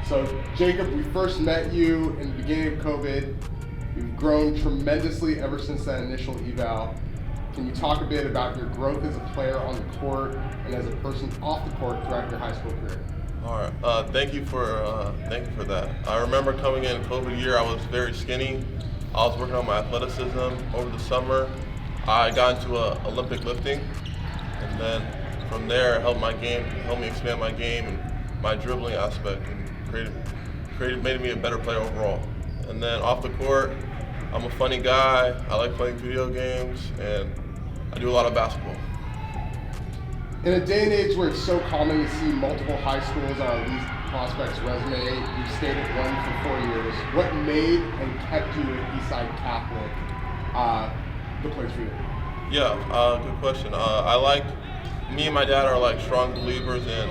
So, Jacob, we first met you in the beginning of COVID. You've grown tremendously ever since that initial eval. Can you talk a bit about your growth as a player on the court and as a person off the court throughout your high school career? All right. Thank you for that. I remember coming in COVID year, I was very skinny. I was working on my athleticism over the summer. I got into Olympic lifting, and then from there, it helped me expand my game and my dribbling aspect, and made me a better player overall. And then off the court, I'm a funny guy. I like playing video games, and I do a lot of basketball. In a day and age where it's so common to see multiple high schools on a least prospect's resume, you've stayed at one for 4 years. What made and kept you at Eastside Catholic the place for you? Yeah, good question. Me and my dad are like strong believers in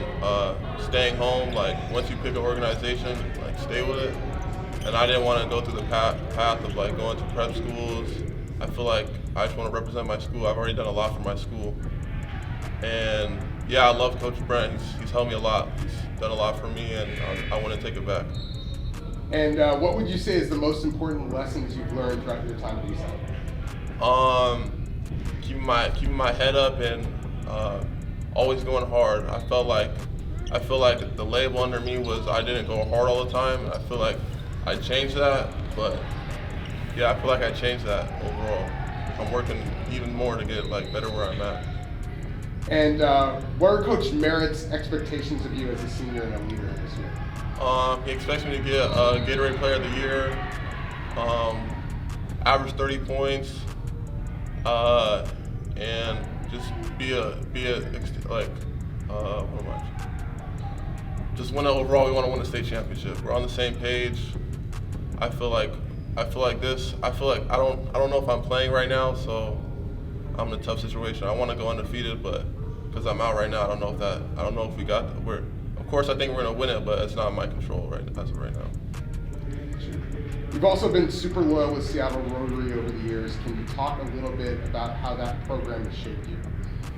staying home. Like once you pick an organization, like stay with it. And I didn't want to go through the path of like going to prep schools. I feel like I just want to represent my school. I've already done a lot for my school. And yeah, I love Coach Brent. He's helped me a lot. He's done a lot for me, and I want to take it back. And what would you say is the most important lessons you've learned throughout your time at Eastside? Keeping my head up and always going hard. I feel like the label under me was I didn't go hard all the time. I feel like I changed that, but yeah, I feel like I changed that overall. I'm working even more to get like better where I'm at. And what are Coach Merritt's expectations of you as a senior and a leader this year? He expects me to get Gatorade Player of the Year, average 30 points, and just just win it overall. We want to win the state championship. We're on the same page. I feel like I don't know if I'm playing right now, so I'm in a tough situation. I want to go undefeated, but because I'm out right now, I don't know if we got that. Of course, I think we're gonna win it, but it's not in my control as of right now. You've also been super loyal with Seattle Rotary over the years. Can you talk a little bit about how that program has shaped you?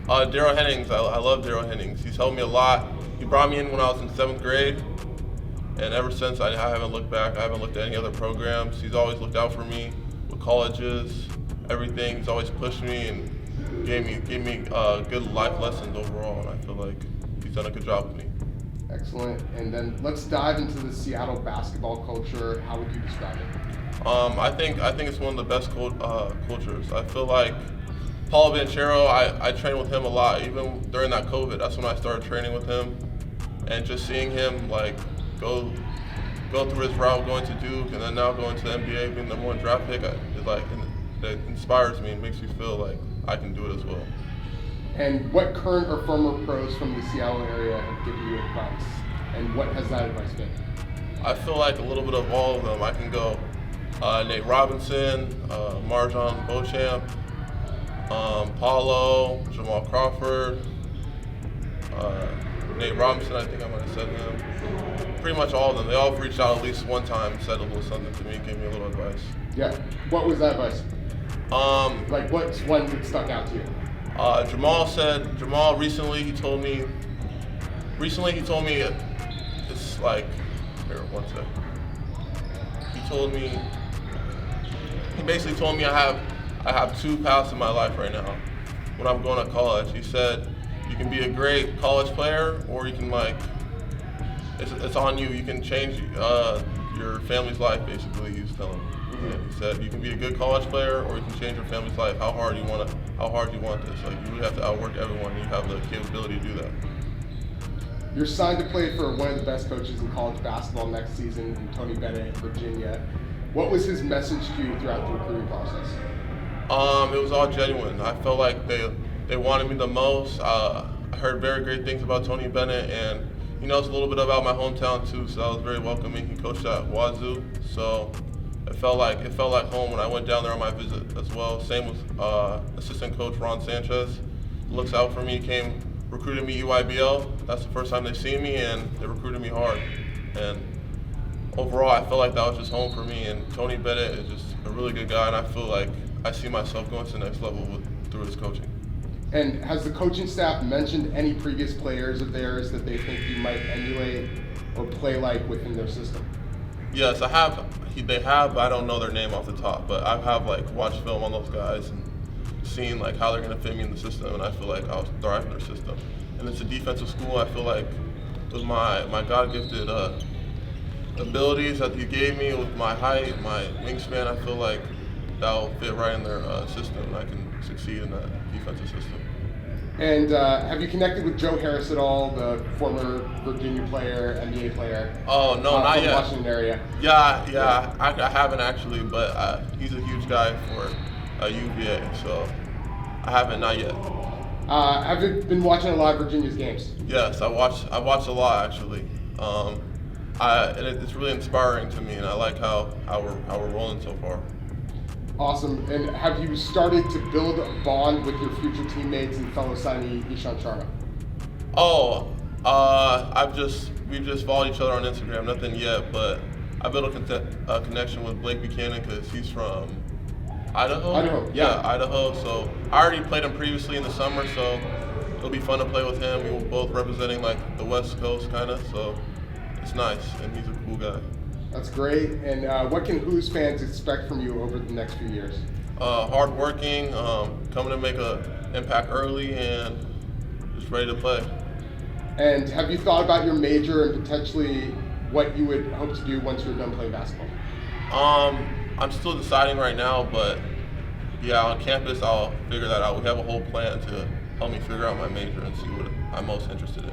Daryl Hennings, I love Daryl Hennings. He's helped me a lot. He brought me in when I was in 7th grade, and ever since I haven't looked back. I haven't looked at any other programs. He's always looked out for me with colleges, everything. He's always pushed me and gave me good life lessons overall, and I feel like he's done a good job with me. Excellent. And then let's dive into the Seattle basketball culture. How would you describe it? I think it's one of the best cultures. I feel like Paul Banchero, I trained with him a lot, even during that COVID. That's when I started training with him, and just seeing him like go through his route, going to Duke, and then now going to the NBA, being the number 1 draft pick, it inspires me and makes me feel like I can do it as well. And what current or former pros from the Seattle area have given you advice, and what has that advice been? I feel like a little bit of all of them. I can go Nate Robinson, Marjon Beauchamp, Paulo, Jamal Crawford, Nate Robinson, I think I might have said him. Pretty much all of them. They all reached out at least one time and said a little something to me, gave me a little advice. Yeah. What was that advice? Like what's one that stuck out to you? Jamal recently he told me it's like, here, one sec. He basically told me I have 2 paths in my life right now when I'm going to college. He said you can be a great college player, or you can it's on you. You can change your family's life, basically, he was telling me. He said you can be a good college player, or you can change your family's life. How hard you want this? Like you really have to outwork everyone. You have the capability to do that. You're signed to play for one of the best coaches in college basketball next season, Tony Bennett, Virginia. What was his message to you throughout the recruiting process? It was all genuine. I felt like they wanted me the most. I heard very great things about Tony Bennett, and he knows a little bit about my hometown too, so that was very welcoming. He coached at Wazoo, so it felt like home when I went down there on my visit as well. Same with assistant coach Ron Sanchez. Looks out for me, recruited me EYBL. That's the first time they've seen me, and they recruited me hard. And overall, I felt like that was just home for me. And Tony Bennett is just a really good guy, and I feel like I see myself going to the next level through his coaching. And has the coaching staff mentioned any previous players of theirs that they think you might emulate or play like within their system? Yes, I have. They have. I don't know their name off the top, but I have like watched film on those guys and seen like how they're gonna fit me in the system, and I feel like I'll thrive in their system. And it's a defensive school. I feel like with my God-gifted abilities that he gave me, with my height, my wingspan, I feel like that'll fit right in their system, and I can succeed in that defensive system. And have you connected with Joe Harris at all, the former Virginia player, NBA player? Oh, no, not from yet. Washington area. Yeah. I haven't actually, but he's a huge guy for UVA, so I haven't, not yet. Have you been watching a lot of Virginia's games? Yes, I watched a lot actually. And it's really inspiring to me, and I like how we're rolling so far. Awesome. And have you started to build a bond with your future teammates and fellow signee Ishan Sharma? Oh, we've just followed each other on Instagram. Nothing yet, but I built a connection with Blake Buchanan because he's from Idaho. Idaho. So I already played him previously in the summer, so it'll be fun to play with him. We were both representing like the West Coast kind of, so it's nice, and he's a cool guy. That's great. And what can Who's fans expect from you over the next few years? Hardworking, coming to make an impact early, and just ready to play. And have you thought about your major and potentially what you would hope to do once you're done playing basketball? I'm still deciding right now, but yeah, on campus I'll figure that out. We have a whole plan to help me figure out my major and see what I'm most interested in.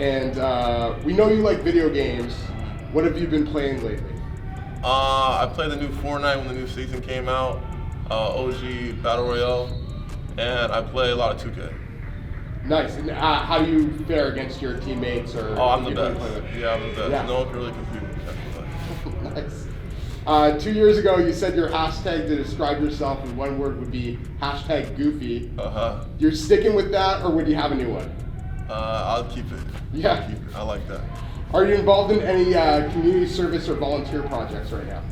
And we know you like video games. What have you been playing lately? I played the new Fortnite when the new season came out, OG Battle Royale, and I play a lot of 2K. Nice. And how do you fare against your teammates or? Oh, I'm the best. Yeah, I'm the best. Yeah. No one can really compete with me. Nice. 2 years ago, you said your hashtag to describe yourself in one word would be #Goofy. You're sticking with that, or would you have a new one? I'll keep it. Yeah. I'll keep it. I like that. Are you involved in any community service or volunteer projects right now?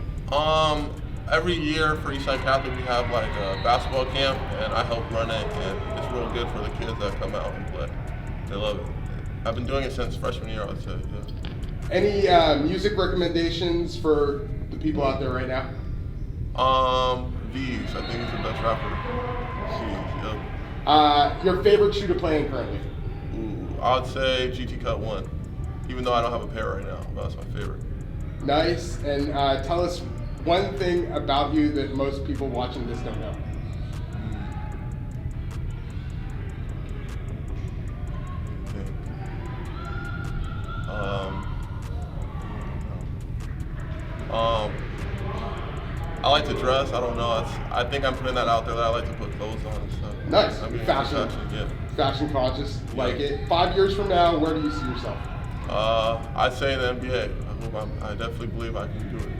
Every year for Eastside Catholic we have like a basketball camp, and I help run it, and it's real good for the kids that come out and play. They love it. I've been doing it since freshman year, I'd say. Yeah. Any music recommendations for the people out there right now? V's. I think he's the best rapper. V's. Yep. Your favorite shoe to play in currently? Ooh, I'd say GT Cut 1. Even though I don't have a pair right now, but that's my favorite. Nice. And tell us one thing about you that most people watching this don't know. I like to dress. I don't know. I think I'm putting that out there that I like to put clothes on and stuff. Nice. I mean, Fashion. Yeah. Fashion conscious. Like it. 5 years from now, where do you see yourself? I'd say the NBA. I definitely believe I can do it.